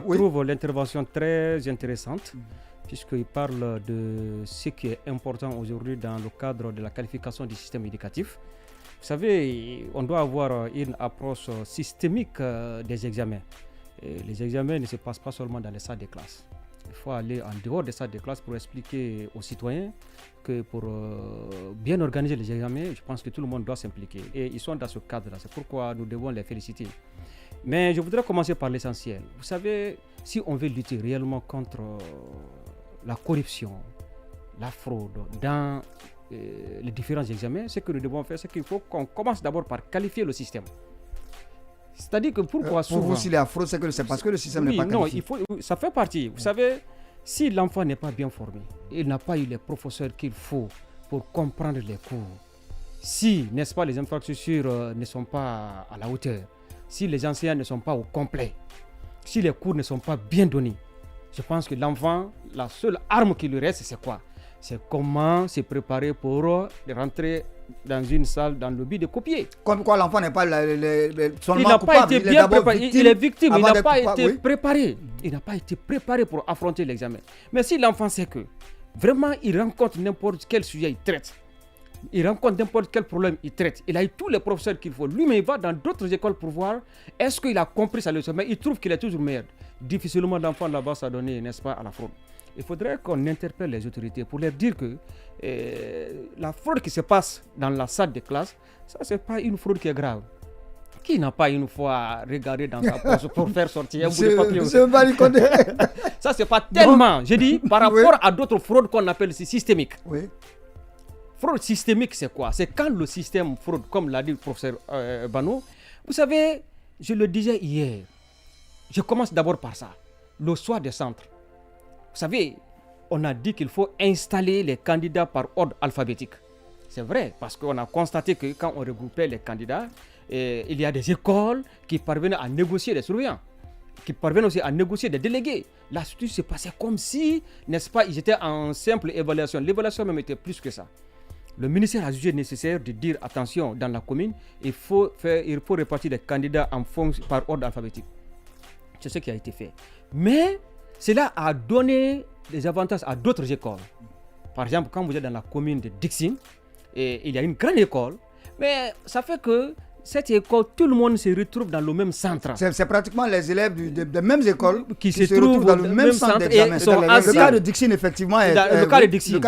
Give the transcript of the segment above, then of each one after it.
trouve l'intervention très intéressante, puisqu'il parle de ce qui est important aujourd'hui dans le cadre de la qualification du système éducatif. Vous savez, on doit avoir une approche systémique des examens. Et les examens ne se passent pas seulement dans les salles de classe. Il faut aller en dehors des salles de classe pour expliquer aux citoyens que pour bien organiser les examens, je pense que tout le monde doit s'impliquer. Et ils sont dans ce cadre-là. C'est pourquoi nous devons les féliciter. Mais je voudrais commencer par l'essentiel. Vous savez, si on veut lutter réellement contre la corruption, la fraude dans les différents examens, ce que nous devons faire, c'est qu'il faut qu'on commence d'abord par qualifier le système. C'est-à-dire que pourquoi souvent... Pour vous, s'il y a fraude, c'est parce que le système n'est pas qualifié. Non, ça fait partie. Vous savez, si l'enfant n'est pas bien formé, il n'a pas eu les professeurs qu'il faut pour comprendre les cours, si, n'est-ce pas, les infrastructures ne sont pas à la hauteur, si les enseignants ne sont pas au complet, si les cours ne sont pas bien donnés, je pense que l'enfant, la seule arme qui lui reste, c'est quoi? C'est comment se préparer pour rentrer dans une salle dans le but de copier. Comme quoi l'enfant n'est pas il n'a pas été bien préparé. Il est victime, il n'a pas été préparé. Il n'a pas été préparé pour affronter l'examen. Mais si l'enfant sait que vraiment il rencontre n'importe quel sujet, il traite. Il rencontre n'importe quel problème, il traite. Il a eu tous les professeurs qu'il faut. Lui-même, il va dans d'autres écoles pour voir est-ce qu'il a compris sa leçon. Mais il trouve qu'il est toujours meilleur. Difficilement l'enfant là-bas s'adonne, n'est-ce pas, à la fraude. Il faudrait qu'on interpelle les autorités pour leur dire que la fraude qui se passe dans la salle de classe, ça c'est pas une fraude qui est grave. Qui n'a pas une fois regardé dans sa poche pour faire sortir un bout de papier? Ça c'est pas tellement, je dis, par rapport à d'autres fraudes qu'on appelle systémiques. Oui. Fraude systémique, c'est quoi? C'est quand le système fraude, comme l'a dit le professeur Bano. Vous savez, je le disais hier, je commence d'abord par ça, le choix des centres. Vous savez, on a dit qu'il faut installer les candidats par ordre alphabétique. C'est vrai, parce qu'on a constaté que quand on regroupait les candidats, il y a des écoles qui parvenaient à négocier des surveillants, qui parviennent aussi à négocier des délégués. La situation se passait comme si, n'est-ce pas, ils étaient en simple évaluation. L'évaluation même était plus que ça. Le ministère a jugé nécessaire de dire attention, dans la commune, il faut répartir les candidats par ordre alphabétique. C'est ce qui a été fait. Mais cela a donné des avantages à d'autres écoles. Par exemple, quand vous êtes dans la commune de Dixine, il y a une grande école, mais ça fait que cette école, tout le monde se retrouve dans le même centre. C'est pratiquement les élèves des mêmes écoles qui se retrouvent dans le même centre d'examen. Le cas de Dixine, effectivement, est le cas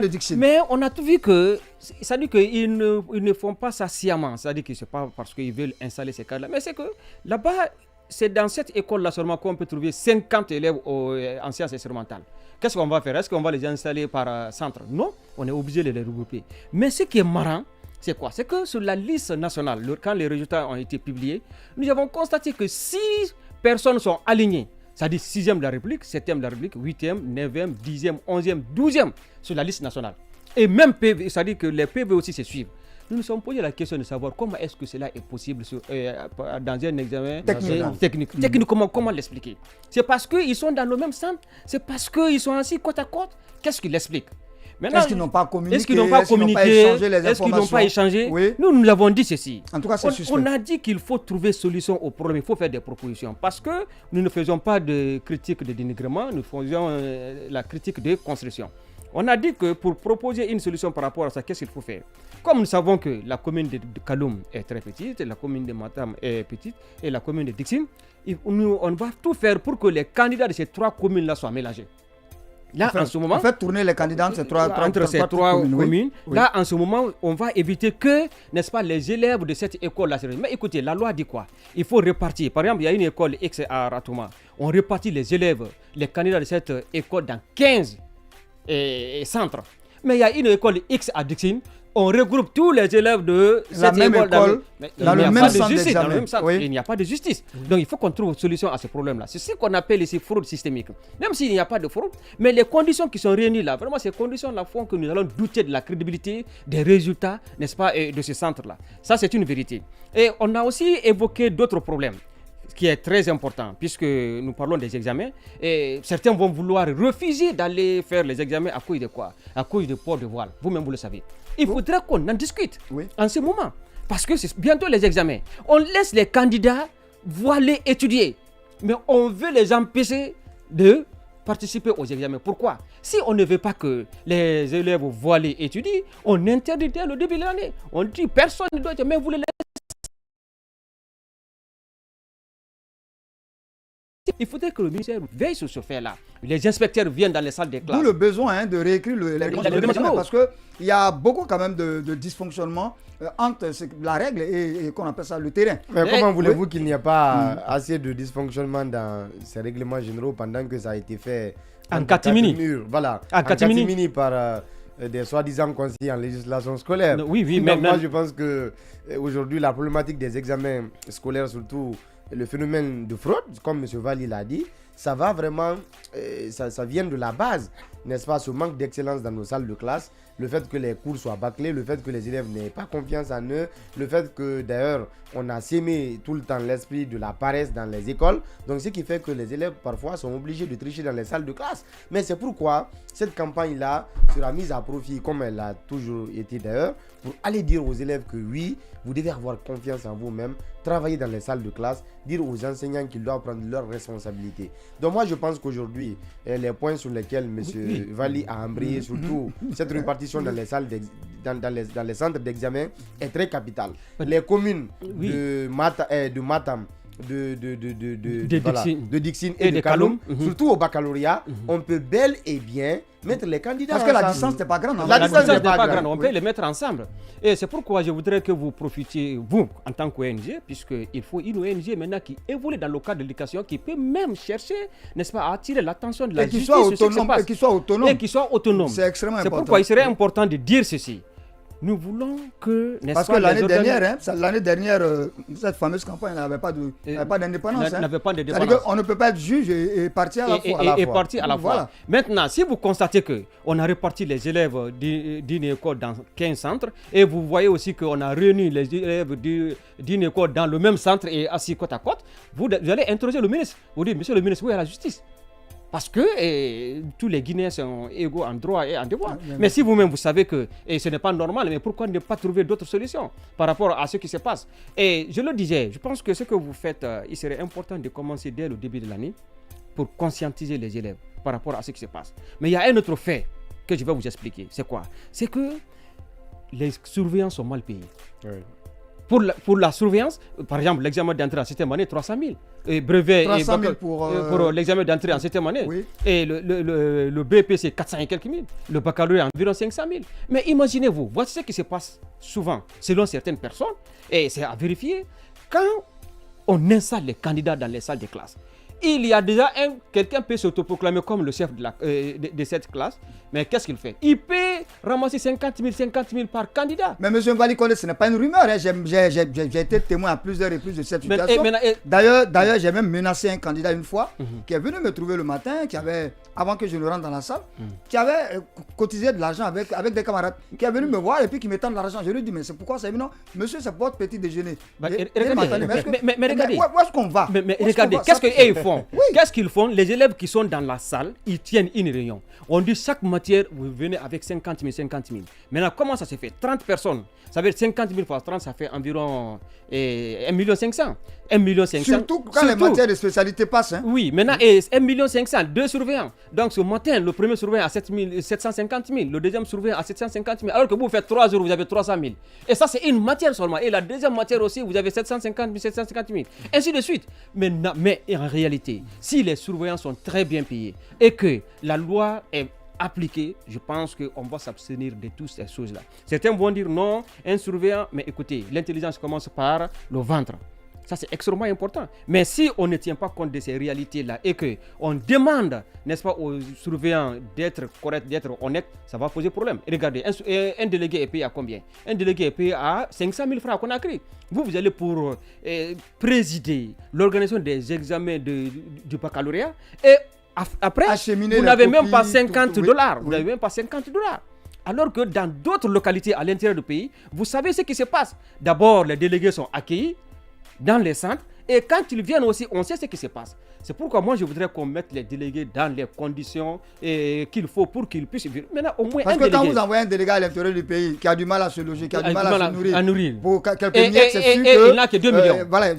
de Dixine. Mais on a tout vu que, ça dit qu'ils ne font pas ça sciemment. Ça dit que ce n'est pas parce qu'ils veulent installer ces cadres-là. Mais c'est que là-bas, c'est dans cette école-là seulement qu'on peut trouver 50 élèves en sciences expérimentales. Qu'est-ce qu'on va faire? Est-ce qu'on va les installer par centre? Non, on est obligé de les regrouper. Mais ce qui est marrant, c'est quoi? C'est que sur la liste nationale, quand les résultats ont été publiés, nous avons constaté que 6 personnes sont alignées. C'est-à-dire 6e de la République, 7e de la République, 8e, 9e, 10e, 11e, 12e sur la liste nationale. Et même PV, c'est-à-dire que les PV aussi se suivent. Nous nous sommes posé la question de savoir comment est-ce que cela est possible dans un examen technique. Techniquement, comment l'expliquer? C'est parce qu'ils sont dans le même centre? C'est parce qu'ils sont assis côte à côte? Qu'est-ce qui l'explique? Est-ce qu'ils n'ont pas communiqué? Est-ce qu'ils n'ont pas communiqué? Est-ce qu'ils n'ont pas échangé? Oui. Nous l'avons dit ceci. En tout cas, c'est suspect. On a dit qu'il faut trouver solution au problème. Il faut faire des propositions. Parce que nous ne faisons pas de critique de dénigrement, nous faisons la critique de construction. On a dit que pour proposer une solution par rapport à ça, qu'est-ce qu'il faut faire? Comme nous savons que la commune de Kaloum est très petite, la commune de Matam est petite et la commune de Dixine, on va tout faire pour que les candidats de ces 3 communes-là soient mélangés. Là, en ce moment, tourner les candidats entre ces trois communes. Oui. Là, en ce moment, on va éviter que, n'est-ce pas, les élèves de cette école-là. Mais écoutez, la loi dit quoi? Il faut répartir. Par exemple, il y a une école X à Ratouma. On répartit les élèves, les candidats de cette école dans 15 centres. Mais il y a une école X à Dixine. On regroupe tous les élèves de cette école dans le même centre d'examen. Oui. Il n'y a pas de justice. Donc il faut qu'on trouve une solution à ce problème-là. C'est ce qu'on appelle ici fraude systémique. Même s'il n'y a pas de fraude, mais les conditions qui sont réunies là, vraiment ces conditions-là font que nous allons douter de la crédibilité des résultats, n'est-ce pas, de ce centre-là. Ça, c'est une vérité. Et on a aussi évoqué d'autres problèmes, ce qui est très important, puisque nous parlons des examens, et certains vont vouloir refuser d'aller faire les examens à cause de quoi? À cause du port de voile. Vous-même, vous le savez. Il faudrait qu'on en discute en ce moment, parce que c'est bientôt les examens. On laisse les candidats voiler étudier, mais on veut les empêcher de participer aux examens. Pourquoi? Si on ne veut pas que les élèves voilés étudient, on interdit dès le début de l'année. On dit personne ne doit étudier, mais vous les laissez. Il faudrait que le ministère veille sur ce fait-là. Les inspecteurs viennent dans les salles des classes. D'où le besoin de réécrire les règlements parce qu'il y a beaucoup quand même de dysfonctionnement entre la règle et qu'on appelle ça le terrain. Mais comment voulez-vous qu'il n'y ait pas assez de dysfonctionnement dans ces règlements généraux pendant que ça a été fait en catimini? Voilà, en catimini par des soi-disant conseillers en législation scolaire. Oui, mais moi je pense qu'aujourd'hui la problématique des examens scolaires, surtout le phénomène de fraude, comme M. Valli l'a dit, ça va vraiment, ça vient de la base, n'est-ce pas, ce manque d'excellence dans nos salles de classe, le fait que les cours soient bâclés, le fait que les élèves n'aient pas confiance en eux, le fait que d'ailleurs on a sémé tout le temps l'esprit de la paresse dans les écoles, donc ce qui fait que les élèves parfois sont obligés de tricher dans les salles de classe. Mais c'est pourquoi cette campagne-là sera mise à profit, comme elle a toujours été d'ailleurs, pour aller dire aux élèves que oui, vous devez avoir confiance en vous-même, travailler dans les salles de classe, dire aux enseignants qu'ils doivent prendre leurs responsabilités. Donc moi je pense qu'aujourd'hui, les points sur lesquels M. Valli a embrayé, surtout cette répartition dans les salles dans les centres d'examen est très capitale. Les communes de Matam, de Dixine et de Kaloum, surtout au baccalauréat, on peut bel et bien mettre les candidats parce que la distance n'est pas grande. La distance n'est pas grande, on peut les mettre ensemble. Et c'est pourquoi je voudrais que vous profitiez, vous, en tant qu'ONG, puisqu'il faut une ONG maintenant qui évolue dans le cadre de l'éducation, qui peut même chercher, n'est-ce pas, à attirer l'attention de la justice. Et qui soit autonome. Et qui soit autonome. C'est extrêmement important. C'est pourquoi il serait important de dire ceci. Nous voulons que, n'est-ce parce pas, que l'année dernière, cette fameuse campagne n'avait pas d'indépendance. N'avait pas d'indépendance. C'est-à-dire qu'on ne peut pas être juge et partir à la fois. Maintenant, si vous constatez qu'on a réparti les élèves d'une école dans 15 centres, et vous voyez aussi qu'on a réuni les élèves d'une école dans le même centre et assis côte à côte, vous allez interroger le ministre. Vous dites, monsieur le ministre, où est la justice? Parce que tous les Guinéens sont égaux en droit et en devoir. Mais si vous-même vous savez que ce n'est pas normal, mais pourquoi ne pas trouver d'autres solutions par rapport à ce qui se passe? Et je le disais, je pense que ce que vous faites, il serait important de commencer dès le début de l'année pour conscientiser les élèves par rapport à ce qui se passe. Mais il y a un autre fait que je vais vous expliquer. C'est quoi? C'est que les surveillants sont mal payés. Oui. Pour la surveillance, par exemple, l'examen d'entrée en 7e année, 300 000. Et brevet 300 000 pour l'examen d'entrée en 7e année. Oui. Et le BP, c'est 400 et quelques mille. Le baccalauréat, environ 500 000. Mais imaginez-vous, voici ce qui se passe souvent, selon certaines personnes, et c'est à vérifier, quand on installe les candidats dans les salles de classe, il y a déjà quelqu'un peut s'autoproclamer comme le chef de cette classe, mais qu'est-ce qu'il fait? Il peut ramasser 50 000 par candidat. Mais M. Valli, ce n'est pas une rumeur. Hein. J'ai été témoin à plusieurs reprises de cette situation. D'ailleurs, j'ai même menacé un candidat une fois qui est venu me trouver le matin, avant que je ne rentre dans la salle, qui avait cotisé de l'argent avec des camarades, qui est venu me voir et puis qui me tend de l'argent. Je lui ai dit, mais c'est pourquoi ça? Non, monsieur, c'est pour votre petit déjeuner. Mais regardez, où est-ce qu'on va? Mais regardez, qu'est-ce qu'ils font? Qu'est-ce qu'ils font? Les élèves qui sont dans la salle, ils tiennent une réunion. On dit chaque matière, vous venez avec 50 000. Maintenant, comment ça se fait? 30 personnes. Ça veut dire 50 000 fois 30, ça fait environ 1 500 000. Surtout quand les matières de spécialité passent. Hein? Oui, maintenant, 1 500 000, 2 surveillants. Donc ce matin, le premier surveillant à 750 000, le deuxième surveillant à 750 000. Alors que vous faites 3 jours, vous avez 300 000. Et ça, c'est une matière seulement. Et la deuxième matière aussi, vous avez 750 000. Ainsi de suite. Mais en réalité, si les surveillants sont très bien payés et que la loi est appliquée, je pense qu'on va s'abstenir de toutes ces choses-là. Certains vont dire non, un surveillant, mais écoutez, l'intelligence commence par le ventre. Ça, c'est extrêmement important. Mais si on ne tient pas compte de ces réalités-là et qu'on demande, n'est-ce pas, aux surveillants d'être corrects, d'être honnêtes, ça va poser problème. Et regardez, un délégué est payé à combien? Un délégué est payé à 500 000 francs à Conakry. Vous allez pour présider l'organisation des examens du baccalauréat et après, vous n'avez même pas 50 $. Vous n'avez même pas 50 $. Alors que dans d'autres localités à l'intérieur du pays, vous savez ce qui se passe. D'abord, les délégués sont accueillis dans les centres Et quand ils viennent aussi, on sait ce qui se passe. C'est pourquoi moi je voudrais qu'on mette les délégués dans les conditions qu'il faut pour qu'ils puissent vivre. Maintenant, au moins parce que quand vous envoyez un délégué à l'intérieur du pays qui a du mal à se loger, qui a du mal à se nourrir, pour quelques miettes, c'est sûr que... il n'a que 2 millions.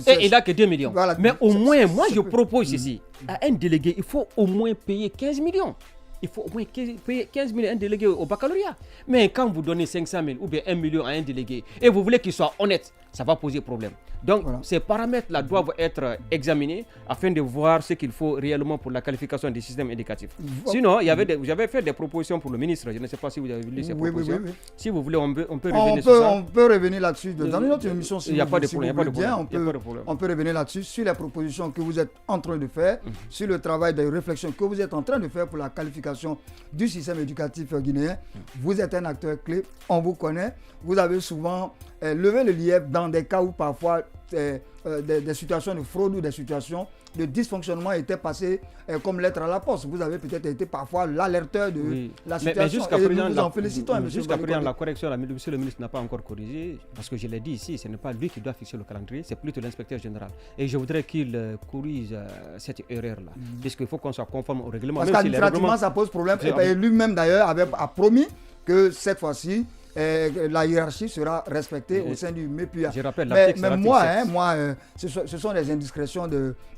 Et il n'a que 2 millions. Voilà, mais au moins, moi je propose ici, à un délégué, il faut au moins payer 15 millions. Il faut au moins payer 15 000 à un délégué au baccalauréat. Mais quand vous donnez 500 000 ou bien 1 million à un délégué et vous voulez qu'il soit honnête, ça va poser problème. Donc, ces paramètres-là doivent être examinés afin de voir ce qu'il faut réellement pour la qualification du système éducatif. Sinon, j'avais fait des propositions pour le ministre. Je ne sais pas si vous avez vu ces propositions. Oui. Si vous voulez, on peut revenir sur ça. On peut revenir là-dessus. Dans notre émission, il n'y a pas de problème. On peut revenir là-dessus sur les propositions que vous êtes en train de faire, sur le travail de réflexion que vous êtes en train de faire pour la qualification du système éducatif guinéen. Vous êtes un acteur clé, on vous connaît. Vous avez souvent levé le lièvre dans des cas où parfois des situations de fraude ou des situations de dysfonctionnement étaient passées comme lettre à la poste. Vous avez peut-être été parfois l'alerteur de la situation. Mais jusqu'à présent, nous en félicitons. Jusqu'à présent, la correction, monsieur le ministre n'a pas encore corrigé, parce que je l'ai dit ici, ce n'est pas lui qui doit fixer le calendrier, c'est plutôt l'inspecteur général. Et je voudrais qu'il corrige cette erreur-là, puisqu'il faut qu'on soit conforme au règlement. Parce qu'administrativement, ça pose problème. Et lui-même, d'ailleurs, a promis que cette fois-ci, la hiérarchie sera respectée au sein du MEPUA. Je rappelle, mais moi, ce sont des indiscrétions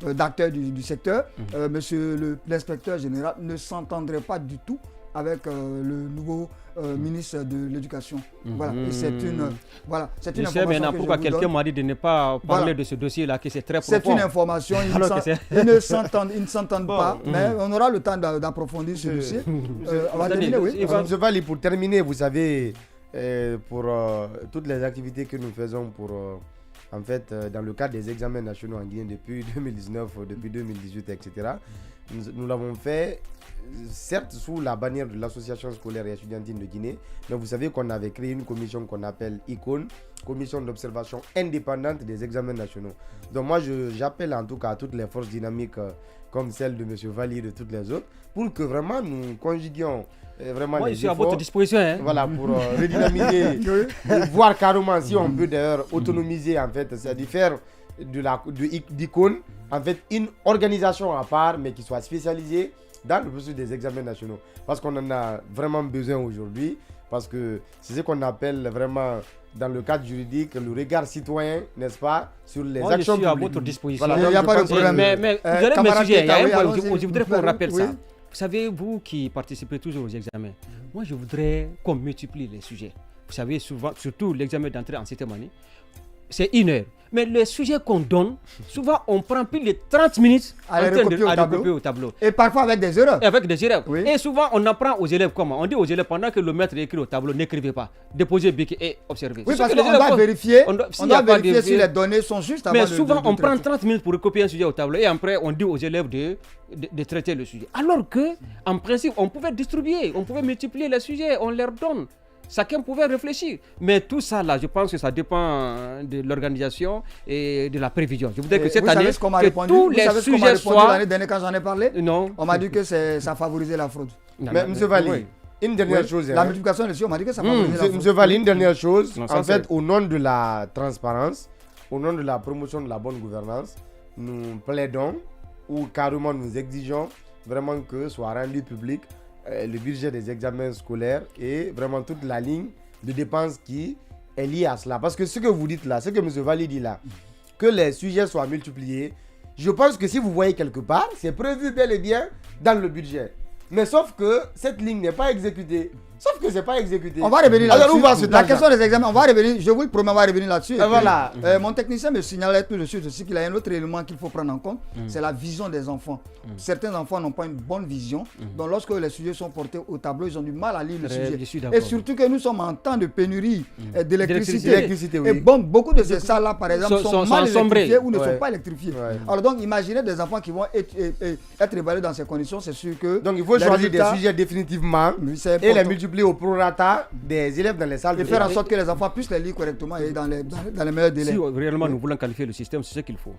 d'acteurs du secteur. Monsieur l'inspecteur général ne s'entendrait pas du tout avec le nouveau ministre de l'Éducation. Voilà. Et c'est une information. Je sais maintenant pourquoi quelqu'un m'a dit de ne pas parler de ce dossier-là, que c'est très profond. C'est une information, ils ne s'entendent pas, mais on aura le temps d'approfondir ce dossier. On va terminer, oui. M. Vali, pour terminer, vous savez, pour toutes les activités que nous faisons pour, en fait, dans le cadre des examens nationaux en Guinée depuis 2019, depuis 2018, etc., nous l'avons fait, certes sous la bannière de l'association scolaire et estudiantine de Guinée, mais vous savez qu'on avait créé une commission qu'on appelle ICON, commission d'observation indépendante des examens nationaux. Donc moi j'appelle en tout cas à toutes les forces dynamiques comme celle de M. Vali et de toutes les autres, pour que vraiment nous conjuguions vraiment les efforts. Je suis à votre disposition. Voilà, pour redynamiser, voir carrément si on peut d'ailleurs autonomiser en fait, c'est-à-dire faire d'ICON en fait une organisation à part, mais qui soit spécialisée dans le processus des examens nationaux. Parce qu'on en a vraiment besoin aujourd'hui, parce que c'est ce qu'on appelle vraiment dans le cadre juridique le regard citoyen, n'est-ce pas, sur les actions publiques. Je suis à votre disposition. Voilà, il n'y a pas de problème. Mais vous allez me sujet, il y a un point, je voudrais qu'on rappelle ça. Vous savez, vous qui participez toujours aux examens, moi je voudrais qu'on multiplie les sujets. Vous savez, souvent, surtout l'examen d'entrée en 7e année, c'est 1 heure. Mais les sujets qu'on donne, souvent on prend plus de 30 minutes à les recopier au tableau. Et parfois avec des erreurs. Oui. Et souvent on apprend aux élèves comment. On dit aux élèves pendant que le maître écrit au tableau, n'écrivez pas. Déposez bic et observez. Oui, parce qu'on doit vérifier, si les données sont justes. Mais souvent on prend 30 minutes pour recopier un sujet au tableau et après on dit aux élèves de traiter le sujet. Alors que, en principe, on pouvait distribuer, on pouvait multiplier les sujets, on leur donne. Chacun pouvait réfléchir. Mais tout ça, là, je pense que ça dépend de l'organisation et de la prévision. Je voudrais que cette année, que tous les sujets soient... L'année dernière, quand j'en ai parlé, non. On m'a dit que ça favorisait la fraude. Mais M. Vali, une dernière chose. La multiplication des sujets, on m'a dit que ça favorisait la fraude. M. Vali, une dernière chose. En fait, au nom de la transparence, au nom de la promotion de la bonne gouvernance, nous plaidons ou carrément nous exigeons vraiment que soit rendu public le budget des examens scolaires et vraiment toute la ligne de dépenses qui est liée à cela. Parce que ce que vous dites là, ce que M. Vali dit là, que les sujets soient multipliés, je pense que si vous voyez quelque part, c'est prévu bel et bien dans le budget. Mais sauf que cette ligne n'est pas exécutée. Sauf que c'est pas exécuté. On va revenir là-dessus. La question des examens, on va revenir, je vous le promets, on va revenir là-dessus. Voilà. Mon technicien me signalait tout de suite aussi qu'il y a un autre élément qu'il faut prendre en compte, c'est la vision des enfants. Certains enfants n'ont pas une bonne vision, donc lorsque les sujets sont portés au tableau, ils ont du mal à lire le sujet. Et surtout que nous sommes en temps de pénurie d'électricité. Et bon, beaucoup de ces salles-là, par exemple, sont mal électrifiées ou ne sont pas électrifiées. Alors donc, imaginez des enfants qui vont être évalués dans ces conditions, c'est sûr que... Donc il faut choisir des sujets définitivement et les multiplier au prorata des élèves dans les salles. Et faire en sorte que les enfants puissent les lire correctement et dans les meilleurs délais. Si réellement nous voulons qualifier le système, c'est ce qu'il faut.